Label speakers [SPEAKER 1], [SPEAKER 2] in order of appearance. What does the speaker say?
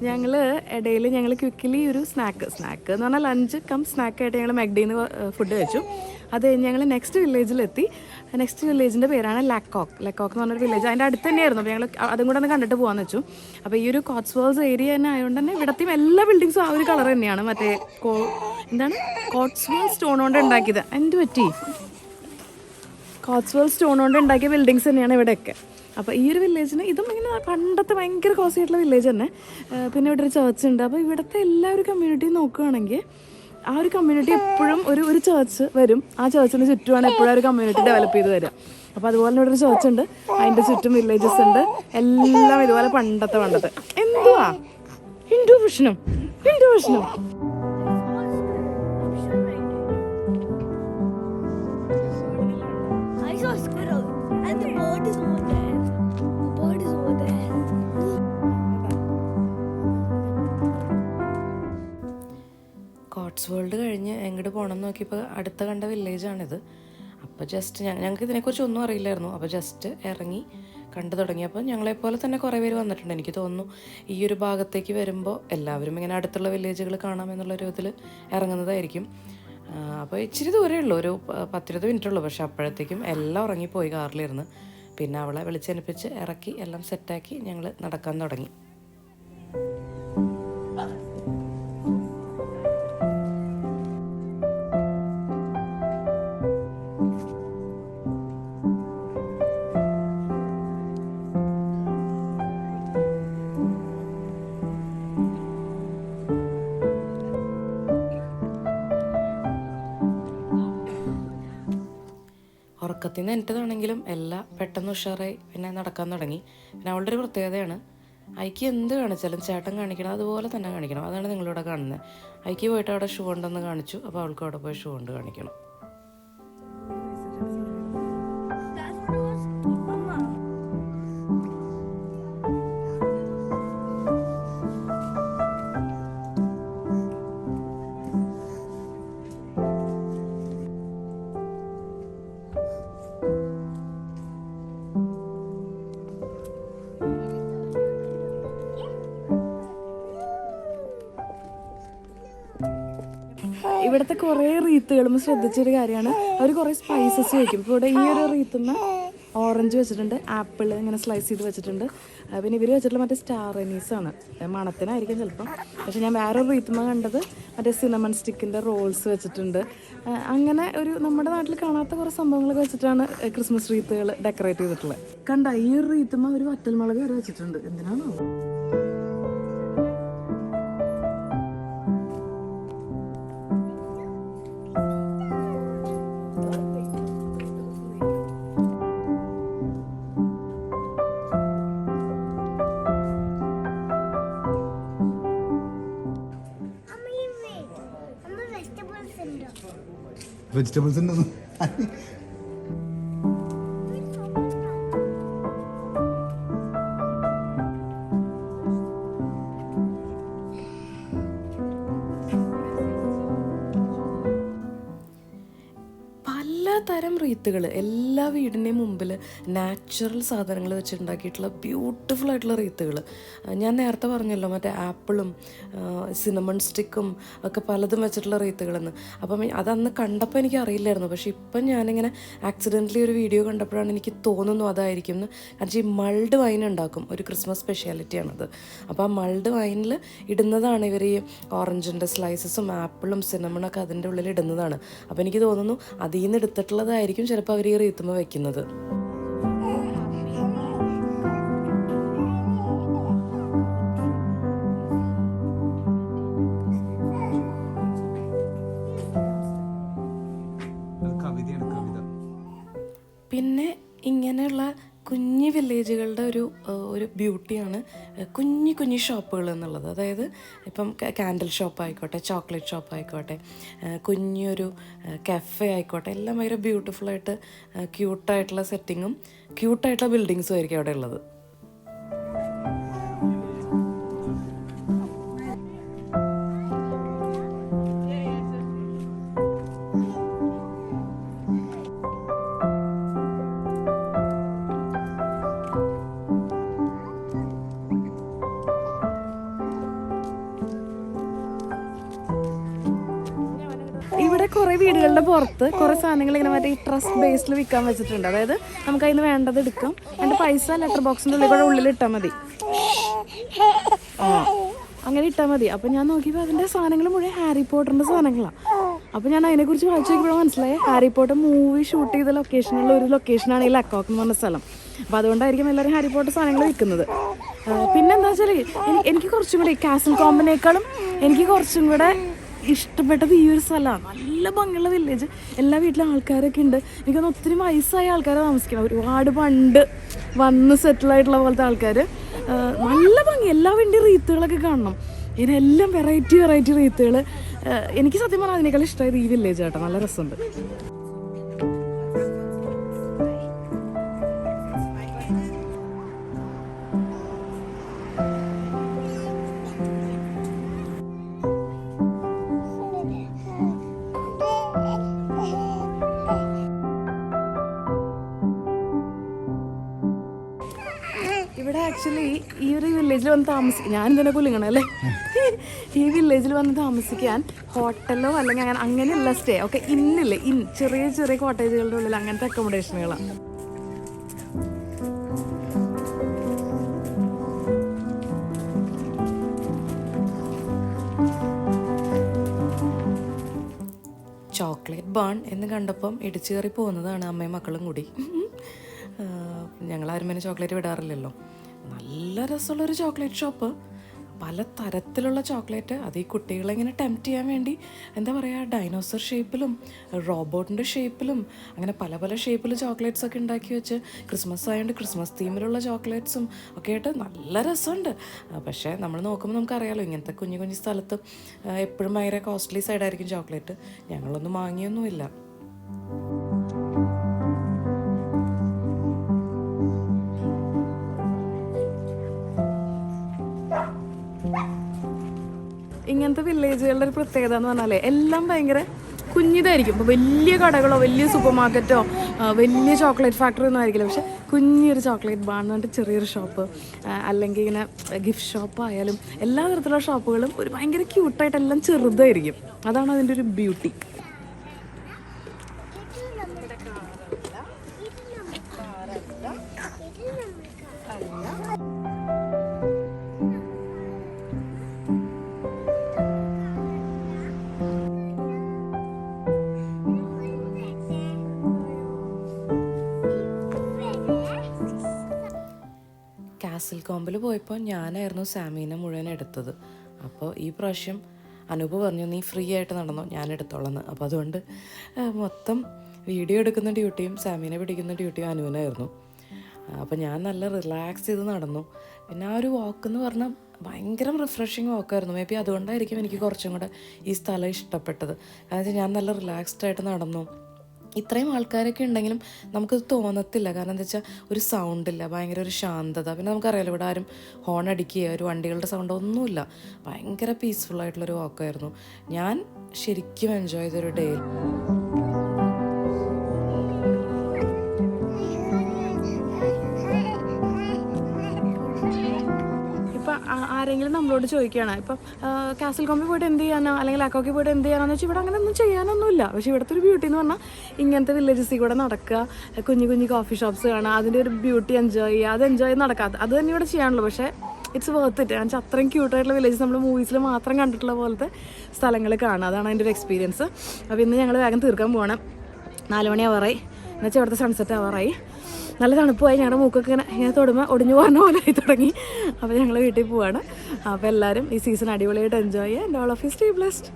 [SPEAKER 1] ഞങ്ങൾ ഇടയിൽ ഞങ്ങൾ ക്വിക്കലി ഒരു സ്നാക്ക് എന്ന് പറഞ്ഞാൽ ലഞ്ച് കം സ്നാക്കായിട്ട് ഞങ്ങൾ മെഗ്ഡിന്ന് ഫുഡ് കഴിച്ചു. അത് കഴിഞ്ഞ് ഞങ്ങൾ നെക്സ്റ്റ് വില്ലേജിലെത്തി. നെക്സ്റ്റ് വില്ലേജിൻ്റെ പേരാണ് ലാക്കോക്ക് എന്ന് പറഞ്ഞൊരു വില്ലേജ്. അതിൻ്റെ അടുത്ത് തന്നെയായിരുന്നു. അപ്പോൾ ഞങ്ങൾ അതും കൂടെ ഒന്ന് കണ്ടിട്ട് പോകാമെന്ന് വെച്ചു. അപ്പോൾ ഈ ഒരു കോട്സ്വേൾസ് ഏരിയ തന്നെ ആയതുകൊണ്ട് തന്നെ ഇവിടത്തെയും എല്ലാ ബിൽഡിങ്സും ആ ഒരു കളർ തന്നെയാണ്. മറ്റേ എന്താണ് കോട്സ്വേൾ സ്റ്റോൺ കൊണ്ട് ഉണ്ടാക്കിയത്. എന്ത് പറ്റി? കോട്സ്വേൾ സ്റ്റോൺ കൊണ്ട് ഉണ്ടാക്കിയ ബിൽഡിങ്സ് തന്നെയാണ് ഇവിടെയൊക്കെ. അപ്പോൾ ഈ ഒരു വില്ലേജിന് ഇതും ഇങ്ങനെ പണ്ടത്തെ ഭയങ്കര കോസി ആയിട്ടുള്ള വില്ലേജ് തന്നെ. പിന്നെ ഇവിടെ ഒരു ചേർച്ച് ഉണ്ട്. അപ്പോൾ ഇവിടുത്തെ എല്ലാ ഒരു കമ്മ്യൂണിറ്റിയും നോക്കുകയാണെങ്കിൽ ആ ഒരു കമ്മ്യൂണിറ്റി എപ്പോഴും ഒരു ചേർച്ച് വരും. ആ ചേർച്ചിന് ചുറ്റുമാണ് എപ്പോഴും ഒരു കമ്മ്യൂണിറ്റി ഡെവലപ്പ് ചെയ്ത് വരിക. അപ്പോൾ അതുപോലെ ഇവിടെ ഒരു ചേർച്ച് ഉണ്ട്, അതിൻ്റെ ചുറ്റും വില്ലേജസ് ഉണ്ട്. എല്ലാം ഇതുപോലെ പണ്ടത്തെ എന്തുവാ ഹിന്ദു പ്രശ്നം. കോട്സ്വേൾഡ് കഴിഞ്ഞ് എങ്ങോട്ട് പോകണം എന്ന് നോക്കിയപ്പോൾ അടുത്ത കണ്ട വില്ലേജാണിത്. അപ്പോൾ ജസ്റ്റ് ഞങ്ങൾക്ക് ഇതിനെക്കുറിച്ച് ഒന്നും അറിയില്ലായിരുന്നു. അപ്പോൾ ജസ്റ്റ് ഇറങ്ങി കണ്ടു തുടങ്ങിയപ്പോൾ ഞങ്ങളെപ്പോലെ തന്നെ കുറേ പേര് വന്നിട്ടുണ്ട്. എനിക്ക് തോന്നുന്നു ഈ ഒരു ഭാഗത്തേക്ക് വരുമ്പോൾ എല്ലാവരും ഇങ്ങനെ അടുത്തുള്ള വില്ലേജുകൾ കാണാമെന്നുള്ളൊരു ഇതിൽ ഇറങ്ങുന്നതായിരിക്കും. അപ്പോൾ ഇച്ചിരി ദൂരമേ ഉള്ളൂ, ഒരു 10-20 മിനിറ്റ് ഉള്ളൂ. പക്ഷേ അപ്പോഴത്തേക്കും എല്ലാം ഉറങ്ങിപ്പോയി കാറിലിരുന്ന്. പിന്നെ അവളെ വിളിച്ചനുപ്പിച്ച് ഇറക്കി എല്ലാം സെറ്റാക്കി ഞങ്ങൾ നടക്കാൻ തുടങ്ങി. ഉറക്കത്തിൽ നിന്ന് എനിട്ടതാണെങ്കിലും എല്ലാം പെട്ടെന്ന് ഉഷാറായി പിന്നെ നടക്കാൻ തുടങ്ങി. പിന്നെ അവളുടെ ഒരു പ്രത്യേകതയാണ്, ഐക്ക് എന്ത് കാണിച്ചാലും ചേട്ടൻ കാണിക്കണം അതുപോലെ തന്നെ കാണിക്കണം. അതാണ് നിങ്ങളിവിടെ കാണുന്നത്. ഐക്ക് പോയിട്ട് അവിടെ ഷൂ ഉണ്ടെന്ന് കാണിച്ചു, അപ്പോൾ അവൾക്ക് അവിടെ പോയി ഷൂ കൊണ്ട് കാണിക്കണം. ഇവിടുത്തെ കുറേ റീത്തുകളും ശ്രദ്ധിച്ചൊരു കാര്യമാണ്, അവർ കുറേ സ്പൈസസ് വയ്ക്കും. ഇപ്പോൾ ഇവിടെ ഈ ഒരു റീത്തുന്ന ഓറഞ്ച് വെച്ചിട്ടുണ്ട്, ആപ്പിൾ ഇങ്ങനെ സ്ലൈസ് ചെയ്ത് വെച്ചിട്ടുണ്ട്. പിന്നെ ഇവർ വെച്ചിട്ടുള്ള മറ്റേ സ്റ്റാർ അനീസാണ്, മണത്തിനായിരിക്കും ചിലപ്പം. പക്ഷെ ഞാൻ വേറൊരു റീത്തുമ്മ കണ്ടത് മറ്റേ സിനമൺ സ്റ്റിക്കിൻ്റെ റോൾസ് വെച്ചിട്ടുണ്ട്. അങ്ങനെ ഒരു നമ്മുടെ നാട്ടിൽ കാണാത്ത കുറേ സംഭവങ്ങളൊക്കെ വെച്ചിട്ടാണ് ക്രിസ്മസ് റീത്തുകൾ ഡെക്കറേറ്റ് ചെയ്തിട്ടുള്ളത്. കണ്ട ഈ ഒരു റീത്തുമ്മ ഒരു വറ്റൽമുളക് വരെ വെച്ചിട്ടുണ്ട്. എന്തിനാണോ?
[SPEAKER 2] വെജിറ്റബിൾസ് ഉണ്ടെന്ന്
[SPEAKER 1] തരം റീത്തുകൾ എല്ലാ വീടിൻ്റെയും മുമ്പിൽ നാച്ചുറൽ സാധനങ്ങൾ വെച്ചുണ്ടാക്കിയിട്ടുള്ള ബ്യൂട്ടിഫുൾ ആയിട്ടുള്ള റീത്തുകൾ. ഞാൻ നേരത്തെ പറഞ്ഞല്ലോ മറ്റേ ആപ്പിളും സിനമൺ സ്റ്റിക്കും ഒക്കെ പലതും വെച്ചിട്ടുള്ള റീത്തുകളെന്ന്. അപ്പം അതന്ന് കണ്ടപ്പോൾ എനിക്ക് അറിയില്ലായിരുന്നു. പക്ഷേ ഇപ്പം ഞാനിങ്ങനെ ആക്സിഡൻ്റലി ഒരു വീഡിയോ കണ്ടപ്പോഴാണ് എനിക്ക് തോന്നുന്നു അതായിരിക്കും എന്ന്. കാരണം ഈ മൾഡ് വൈൻ ഉണ്ടാക്കും, ഒരു ക്രിസ്മസ് സ്പെഷ്യാലിറ്റിയാണത്. അപ്പോൾ ആ മൾഡ് വൈനിൽ ഇടുന്നതാണ് ഇവർ ഈ ഓറഞ്ചിൻ്റെ സ്ലൈസസും ആപ്പിളും സിനമണൊക്കെ അതിൻ്റെ ഉള്ളിൽ ഇടുന്നതാണ്. അപ്പോൾ എനിക്ക് തോന്നുന്നു അതിൽ നിന്ന് എടുത്തിട്ടുള്ളതായിരിക്കും ചിലപ്പോൾ അവർ ഈ റീത്തുമ്മ വെക്കുന്നത്. പിന്നെ ഇങ്ങനെയുള്ള കുഞ്ഞു വില്ലേജുകളുടെ ഒരു ബ്യൂട്ടിയാണ് കുഞ്ഞു ഷോപ്പുകൾ എന്നുള്ളത്. അതായത് ഇപ്പം കാൻഡിൽ ഷോപ്പ് ആയിക്കോട്ടെ, ചോക്ലേറ്റ് ഷോപ്പ് ആയിക്കോട്ടെ, കുഞ്ഞൊരു കഫേ ആയിക്കോട്ടെ, എല്ലാം ഭയങ്കര ബ്യൂട്ടിഫുള്ളായിട്ട് ക്യൂട്ടായിട്ടുള്ള സെറ്റിങ്ങും ക്യൂട്ടായിട്ടുള്ള ബിൽഡിങ്സും ആയിരിക്കും അവിടെ ഉള്ളത്.
[SPEAKER 2] കുറേ വീടുകളുടെ പുറത്ത് കുറേ സാധനങ്ങൾ ഇങ്ങനെ മറ്റേ ഈ ട്രസ്റ്റ് ബേസിൽ വിൽക്കാൻ വെച്ചിട്ടുണ്ട്. അതായത് നമുക്ക് അതിന് വേണ്ടത് എടുക്കാം, അതിൻ്റെ പൈസ ലെറ്റർ ബോക്സിൻ്റെ ഉള്ളിൽ ഇട്ടാൽ മതി. അങ്ങനെ ഇട്ടാൽ മതി. അപ്പം ഞാൻ നോക്കിയപ്പോൾ അതിൻ്റെ സാധനങ്ങൾ മുഴുവൻ ഹാരി പോട്ടറിൻ്റെ സാധനങ്ങളാണ്. അപ്പോൾ ഞാൻ അതിനെക്കുറിച്ച് വായിച്ചു നോക്കിയപ്പോൾ മനസ്സിലായി ഹാരി പോട്ടർ മൂവി ഷൂട്ട് ചെയ്ത ലൊക്കേഷനുള്ള ഒരു ലൊക്കേഷനാണ് ഈ ലക്കോക്ക് എന്ന് പറഞ്ഞ സ്ഥലം. അപ്പോൾ അതുകൊണ്ടായിരിക്കും എല്ലാവരും ഹാരി പോട്ടർ സാധനങ്ങൾ വിൽക്കുന്നത്. പിന്നെ എന്താ വെച്ചാൽ എനിക്ക് കുറച്ചും കൂടെ കാസിൽ കോമ്പിനേക്കാളും എനിക്ക് കുറച്ചും കൂടെ ഇഷ്ടപ്പെട്ടത് ഈ ഒരു സ്ഥലമാണ്. നല്ല ഭംഗിയുള്ള വില്ലേജ്, എല്ലാ വീട്ടിലും ആൾക്കാരൊക്കെ ഉണ്ട്. എനിക്കൊന്ന് ഒത്തിരി വയസ്സായ ആൾക്കാരെ താമസിക്കണം, ഒരുപാട് പണ്ട് വന്ന് സെറ്റിലായിട്ടുള്ള പോലത്തെ ആൾക്കാർ. നല്ല ഭംഗി, എല്ലാ വേണ്ടി റീത്തുകളൊക്കെ കാണണം. ഇതിനെല്ലാം വെറൈറ്റി റീത്തുകൾ. എനിക്ക് സത്യം പറഞ്ഞാൽ അതിനേക്കാൾ ഇഷ്ടമായത് ഈ വില്ലേജ് കേട്ടോ, നല്ല രസമുണ്ട്. ഇവിടെ ആക്ച്വലി ഈ ഒരു വില്ലേജിൽ വന്ന് താമസിക്കാൻ, ഞാൻ തന്നെ കുലുങ്ങണം അല്ലേ, ഈ വില്ലേജിൽ വന്ന് താമസിക്കാൻ ഹോട്ടലോ അല്ലെങ്കിൽ അങ്ങനെയുള്ള സ്റ്റേ ഒക്കെ ഇന്നില്ലേ, ചെറിയ കോട്ടേജുകളുടെ ഉള്ളിൽ അങ്ങനത്തെ അക്കോമഡേഷനുകളാണ്.
[SPEAKER 1] ചോക്ലേറ്റ് ബാൺ എന്ന് കണ്ടപ്പം ഇടിച്ചു കയറി പോകുന്നതാണ് അമ്മയും മക്കളും കൂടി. ഞങ്ങളാരും പിന്നെ ചോക്ലേറ്റ് വിടാറില്ലല്ലോ. നല്ല രസമുള്ളൊരു ചോക്ലേറ്റ് ഷോപ്പ്, പല തരത്തിലുള്ള ചോക്ലേറ്റ്. അത് ഈ കുട്ടികളെ ഇങ്ങനെ ടെംപ്റ്റ് ചെയ്യാൻ വേണ്ടി എന്താ പറയുക, ഡൈനോസർ ഷേപ്പിലും റോബോട്ടിൻ്റെ ഷേപ്പിലും അങ്ങനെ പല ഷേപ്പിൽ ചോക്ലേറ്റ്സ് ഒക്കെ ഉണ്ടാക്കി വെച്ച്, ക്രിസ്മസ് ആയതുകൊണ്ട് ക്രിസ്മസ് തീമിലുള്ള ചോക്ലേറ്റ്സും ഒക്കെ ആയിട്ട് നല്ല രസമുണ്ട്. പക്ഷേ നമ്മൾ നോക്കുമ്പോൾ നമുക്കറിയാമല്ലോ, ഇങ്ങനത്തെ കുഞ്ഞു സ്ഥലത്ത് എപ്പോഴും ഭയങ്കര കോസ്റ്റ്ലി സൈഡായിരിക്കും ചോക്ലേറ്റ്. ഞങ്ങളൊന്നും വാങ്ങിയൊന്നുമില്ല.
[SPEAKER 2] ഇങ്ങനത്തെ വില്ലേജുകളുടെ ഒരു പ്രത്യേകത എന്ന് പറഞ്ഞാൽ എല്ലാം ഭയങ്കര കുഞ്ഞിതായിരിക്കും. ഇപ്പോൾ വലിയ കടകളോ വലിയ സൂപ്പർ മാർക്കറ്റോ വലിയ ചോക്ലേറ്റ് ഫാക്ടറി ഒന്നും ആയിരിക്കില്ല. പക്ഷെ കുഞ്ഞൊരു ചോക്ലേറ്റ് ബാർ എന്ന് പറഞ്ഞിട്ട് ചെറിയൊരു ഷോപ്പ്, അല്ലെങ്കിൽ ഇങ്ങനെ ഗിഫ്റ്റ് ഷോപ്പ് ആയാലും എല്ലാ തരത്തിലുള്ള ഷോപ്പുകളും ഒരു ഭയങ്കര ക്യൂട്ടായിട്ടെല്ലാം ചെറുതായിരിക്കും. അതാണ് അതിൻ്റെ ഒരു ബ്യൂട്ടി.
[SPEAKER 1] കാസിൽ കോമ്പിൽ പോയപ്പോൾ ഞാനായിരുന്നു സാമീനെ മുഴുവൻ എടുത്തത്. അപ്പോൾ ഈ പ്രാവശ്യം അനൂപ് പറഞ്ഞു, നീ ഫ്രീ ആയിട്ട് നടന്നോ, ഞാൻ എടുത്തോളാന്ന്. അപ്പോൾ അതുകൊണ്ട് മൊത്തം വീഡിയോ എടുക്കുന്ന ഡ്യൂട്ടിയും സാമീനെ പിടിക്കുന്ന ഡ്യൂട്ടിയും അനുവിനായിരുന്നു. അപ്പോൾ ഞാൻ നല്ല റിലാക്സ് ചെയ്ത് നടന്നു. പിന്നെ ആ ഒരു വാക്ക് എന്ന് പറഞ്ഞാൽ ഭയങ്കര റിഫ്രഷിങ് വാക്കായിരുന്നു. മേ ബി അതുകൊണ്ടായിരിക്കും എനിക്ക് കുറച്ചും കൂടെ ഈ സ്ഥലം ഇഷ്ടപ്പെട്ടത്. കാരണം ഞാൻ നല്ല റിലാക്സ്ഡ് ആയിട്ട് നടന്നു. ഇത്രയും ആൾക്കാരൊക്കെ ഉണ്ടെങ്കിലും നമുക്കത് തോന്നത്തില്ല. കാരണം എന്താ വെച്ചാൽ ഒരു സൗണ്ടില്ല, ഭയങ്കര ഒരു ശാന്തത. പിന്നെ നമുക്കറിയാലോ, ഇവിടെ ആരും ഹോൺ അടിക്കുകയോ ഒരു വണ്ടികളുടെ സൗണ്ട് ഒന്നുമില്ല. ഭയങ്കര പീസ്ഫുള്ളായിട്ടുള്ളൊരു വാക്കായിരുന്നു. ഞാൻ ശരിക്കും എൻജോയ് ചെയ്തൊരു ഡേ.
[SPEAKER 2] ആരെങ്കിലും നമ്മളോട് ചോദിക്കുകയാണ്, ഇപ്പം കാസിൽ കോമ്പിൽ പോയിട്ട് എന്ത് ചെയ്യാനോ അല്ലെങ്കിൽ ലക്കോക്കിൽ പോയിട്ട് എന്ത് ചെയ്യാനോ വെച്ചാൽ ഇവിടെ അങ്ങനെ ഒന്നും ചെയ്യാനൊന്നുമില്ല. പക്ഷേ ഇവിടുത്തെ ഒരു ബ്യൂട്ടി എന്ന് പറഞ്ഞാൽ ഇങ്ങനത്തെ വില്ലേജസിൽ കൂടെ നടക്കുക, കുഞ്ഞു കോഫി ഷോപ്സ് കാണുക, അതിൻ്റെ ഒരു ബ്യൂട്ടി എൻജോയ് ചെയ്യുക, അത് എൻജോയ് ചെയ്ത് നടക്കുക, അത് തന്നെ ഇവിടെ ചെയ്യാനുള്ളൂ. പക്ഷേ ഇറ്റ്സ് വർത്ത് ഇറ്റ്. കാരണം അത്രയും ക്യൂട്ടായിട്ടുള്ള വില്ലേജസ് നമ്മൾ മൂവീസിൽ മാത്രം കണ്ടിട്ടുള്ള പോലത്തെ സ്ഥലങ്ങൾ കാണുക, അതാണ് അതിൻ്റെ ഒരു എക്സ്പീരിയൻസ്. അപ്പോൾ ഇന്ന് ഞങ്ങൾ വേഗം തീർക്കാൻ പോകണം. 4 മണി ആവാറായി, എന്നുവെച്ചാൽ ഇവിടുത്തെ സൺസെറ്റ് ആവാറായി. നല്ല തണുപ്പായി, ഞങ്ങളുടെ മൂക്കൊക്കെ ഇങ്ങനെ തൊടുമ്പോൾ ഒടിഞ്ഞു പോകുന്ന പോലെ ആയി തുടങ്ങി. അപ്പോൾ ഞങ്ങൾ വീട്ടിൽ പോവാണ്. അപ്പോൾ എല്ലാവരും ഈ സീസൺ അടിപൊളിയായിട്ട് എൻജോയ് ചെയ്യുക. And all of you stay blessed.